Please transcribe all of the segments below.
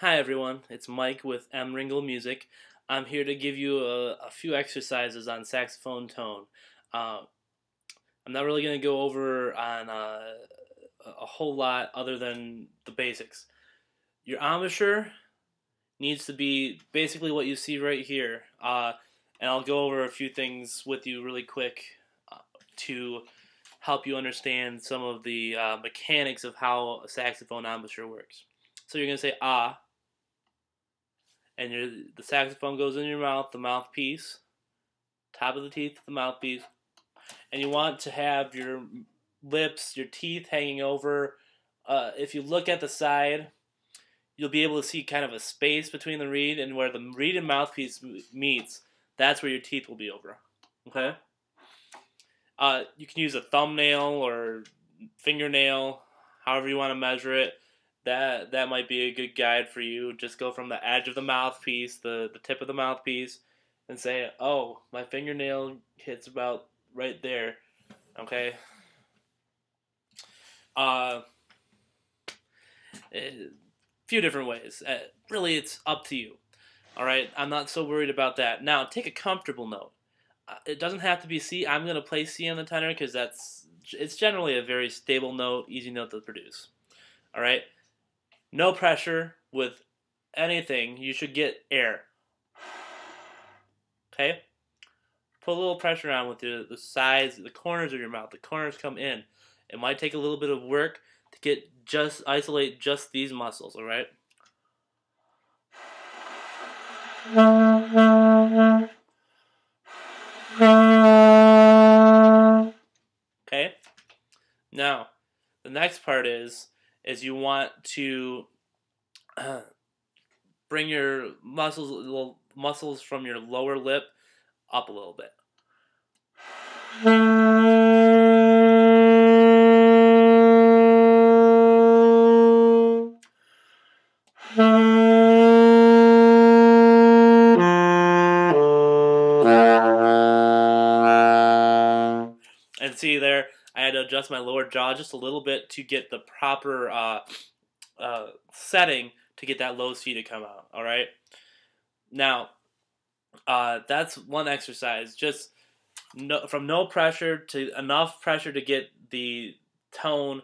Hi everyone, it's Mike with M. Ringle Music. I'm here to give you a few exercises on saxophone tone. Uh, I'm not really going to go over on a whole lot other than the basics. Your embouchure needs to be basically what you see right here. And I'll go over a few things with you really quick to help you understand some of the mechanics of how a saxophone embouchure works. So you're going to say ah, and the saxophone goes in your mouth, the mouthpiece, top of the teeth, the mouthpiece, and you want to have your lips, your teeth hanging over. If you look at the side, you'll be able to see kind of a space between the reed and where the reed and mouthpiece meets. That's where your teeth will be over. Okay. You can use a thumbnail or fingernail, however you want to measure it. That might be a good guide for you. Just go from the edge of the mouthpiece, the tip of the mouthpiece, and say, "Oh, my fingernail hits about right there." Okay. A few different ways. Really, it's up to you. All right. I'm not so worried about that. Now, take a comfortable note. It doesn't have to be C. I'm gonna play C on the tenor because it's generally a very stable note, easy note to produce. All right. No pressure with anything. You should get air. Okay? Put a little pressure on with the sides, the corners of your mouth. The corners come in. It might take a little bit of work to isolate just these muscles, alright? Okay? Now, the next part is you want to bring your muscles from your lower lip up a little bit. And see there, I had to adjust my lower jaw just a little bit to get the proper setting to get that low C to come out. All right. Now, that's one exercise. Just from no pressure to enough pressure to get the tone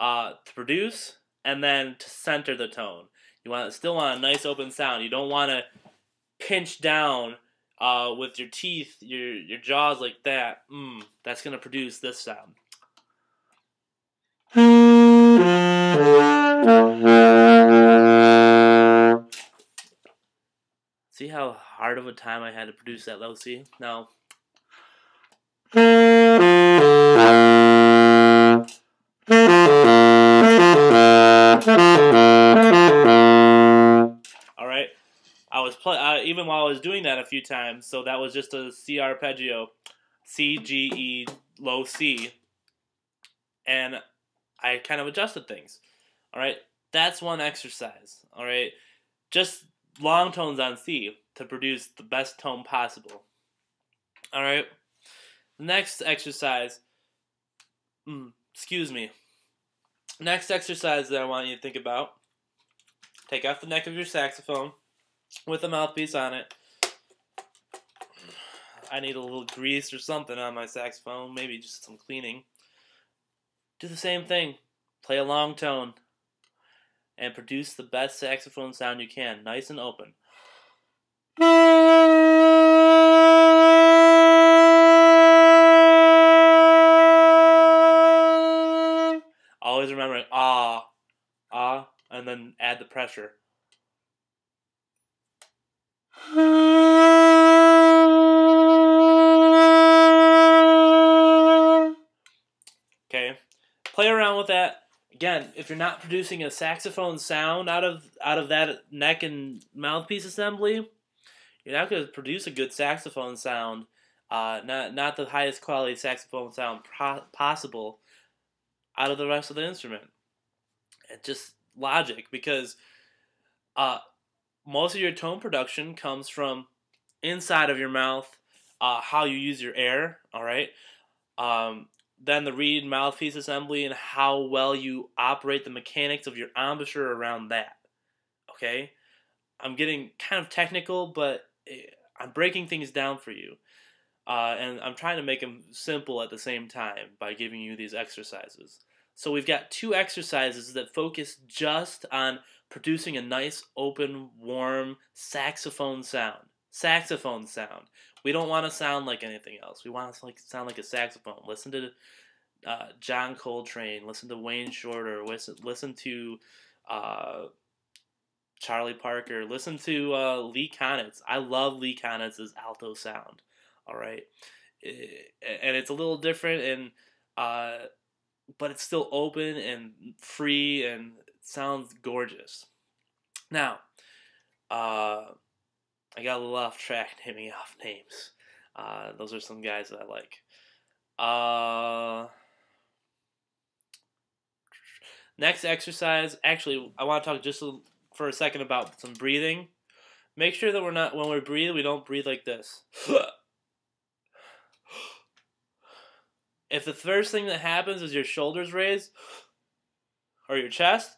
to produce, and then to center the tone. You still want a nice open sound. You don't want to pinch down with your teeth, your jaws like that. That's gonna produce this sound. See how hard of a time I had to produce that low C? Now, all right. Even while I was doing that a few times, so that was just a C arpeggio, C G E low C, and I kind of adjusted things. All right, that's one exercise. All right, just long tones on C to produce the best tone possible. All right, the next exercise. Excuse me. Next exercise that I want you to think about. Take off the neck of your saxophone with a mouthpiece on it. I need a little grease or something on my saxophone, maybe just some cleaning. Do the same thing. Play a long tone and produce the best saxophone sound you can, nice and open. Always remembering ah, and then add the pressure. Okay, play around with that. Again, if you're not producing a saxophone sound out of that neck and mouthpiece assembly, you're not going to produce a good saxophone sound. Not the highest quality saxophone sound possible out of the rest of the instrument. It's just logic, because most of your tone production comes from inside of your mouth, how you use your air. All right. Then the reed mouthpiece assembly and how well you operate the mechanics of your embouchure around that. Okay, I'm getting kind of technical, but I'm breaking things down for you. And I'm trying to make them simple at the same time by giving you these exercises. So we've got two exercises that focus just on producing a nice, open, warm saxophone sound. Saxophone sound. We don't want to sound like anything else. We want to sound like a saxophone. Listen to John Coltrane. Listen to Wayne Shorter. Listen to uh, Charlie Parker. Listen to Lee Konitz. I love Lee Konitz's alto sound. All right, and it's a little different, and but it's still open and free, and it sounds gorgeous. Now, I got a little off track naming off names. Those are some guys that I like. Next exercise. Actually, I want to talk for a second about some breathing. Make sure that when we breathe, we don't breathe like this. If the first thing that happens is your shoulders raise or your chest,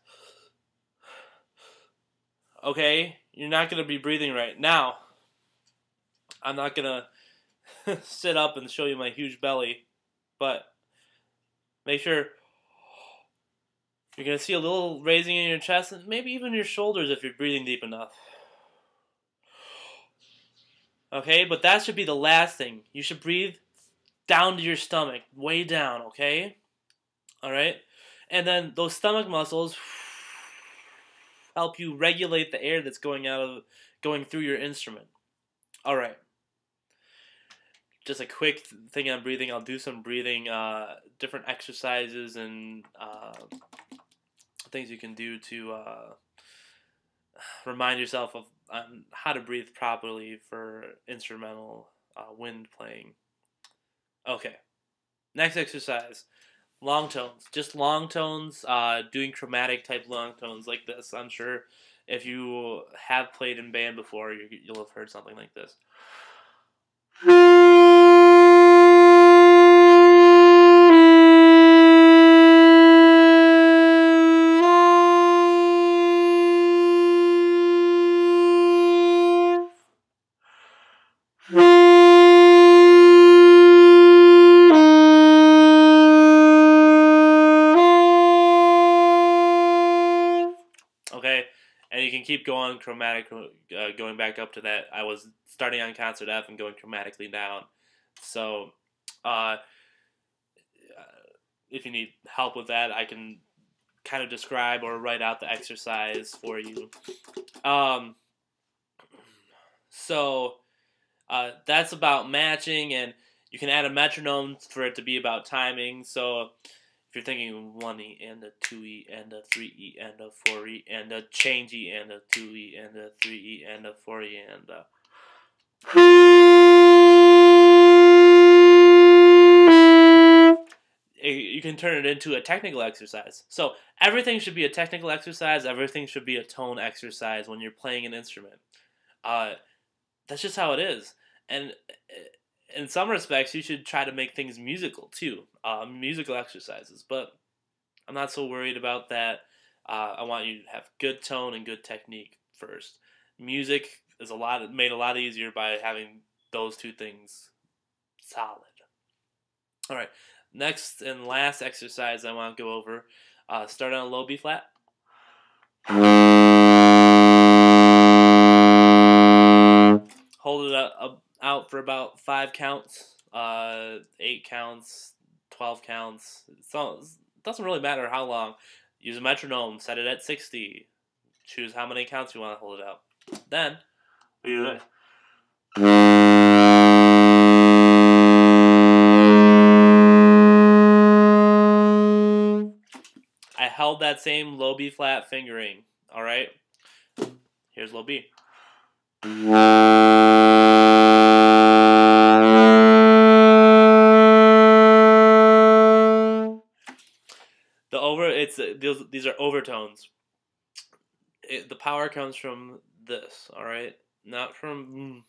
okay, you're not going to be breathing right. Now, I'm not going to sit up and show you my huge belly, but make sure you're going to see a little raising in your chest and maybe even your shoulders if you're breathing deep enough. Okay, but that should be the last thing. You should breathe down to your stomach, way down, okay? All right? And then those stomach muscles help you regulate the air that's going through your instrument. All right. Just a quick thing on breathing. I'll do some breathing, different exercises and things you can do to remind yourself of how to breathe properly for instrumental wind playing. Okay. Next exercise. Long tones. Just long tones, doing chromatic type long tones like this. I'm sure if you have played in band before, you'll have heard something like this. Okay, and you can keep going chromatic, going back up to that. I was starting on concert F and going chromatically down. So, uh, if you need help with that, I can kind of describe or write out the exercise for you. So that's about matching, and you can add a metronome for it to be about timing. So if you're thinking 1E and a 2E and a 3E and a 4E and a change E and a 2E and a 3E and a 4E and a you can turn it into a technical exercise. So everything should be a technical exercise. Everything should be a tone exercise when you're playing an instrument. That's just how it is. And in some respects, you should try to make things musical too, musical exercises. But I'm not so worried about that. I want you to have good tone and good technique first. Music is made a lot easier by having those two things solid. All right. Next and last exercise I want to go over. Start on a low B flat. Hold it out for about 5 counts, 8 counts, 12 counts. So it doesn't really matter how long. Use a metronome. Set it at 60. Choose how many counts you want to hold it out. Then, I held that same low B flat fingering. All right. Here's low B. These are overtones. The power comes from this, all right, not from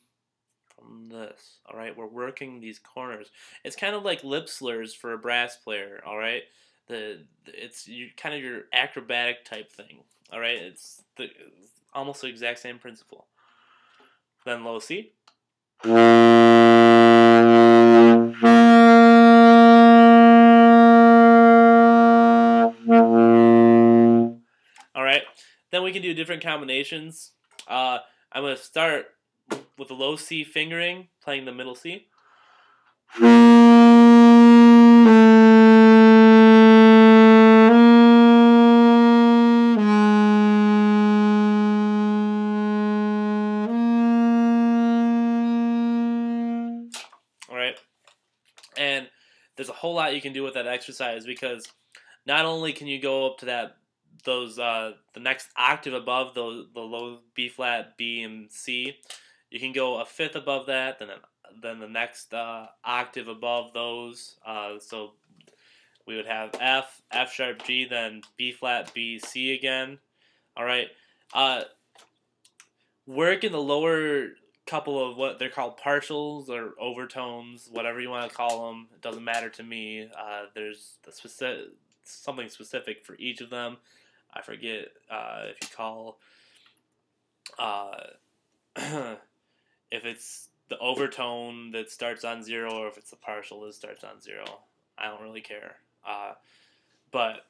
this, all right. We're working these corners. It's kind of like lip slurs for a brass player, all right. it's kind of your acrobatic type thing. All right, it's almost the exact same principle. Then low C. All right, then we can do different combinations. I'm going to start with the low C fingering, playing the middle C. All right, and there's a whole lot you can do with that exercise, because not only can you go up to the next octave above the low B flat, B, and C, you can go a fifth above that, then the next octave above those. So we would have F sharp, G, then B flat, B, C again. All right. Work in the lower couple of what they're called partials or overtones, whatever you want to call them. It doesn't matter to me. There's something specific for each of them. I forget if you call if it's the overtone that starts on 0 or if it's the partial that starts on 0. I don't really care. But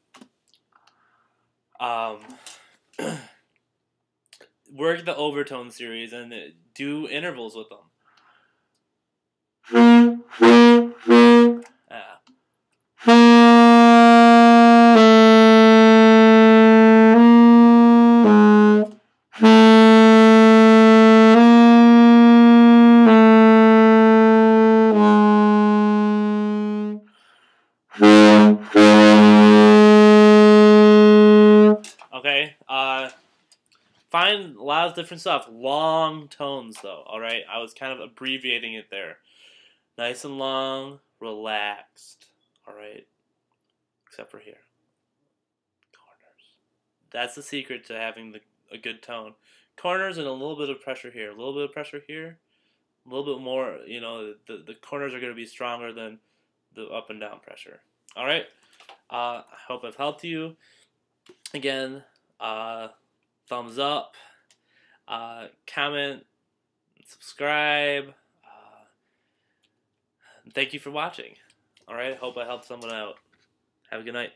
work the overtone series and do intervals with them. Okay. Find a lot of different stuff. Long tones, though. All right. I was kind of abbreviating it there. Nice and long, relaxed. All right. Except for here. Corners. That's the secret to having a good tone. Corners and a little bit of pressure here. A little bit of pressure here. A little bit more. You know, the corners are going to be stronger than the up and down pressure. All right. I hope I've helped you. Again, thumbs up, comment, subscribe. Thank you for watching. All right, hope I helped someone out. Have a good night.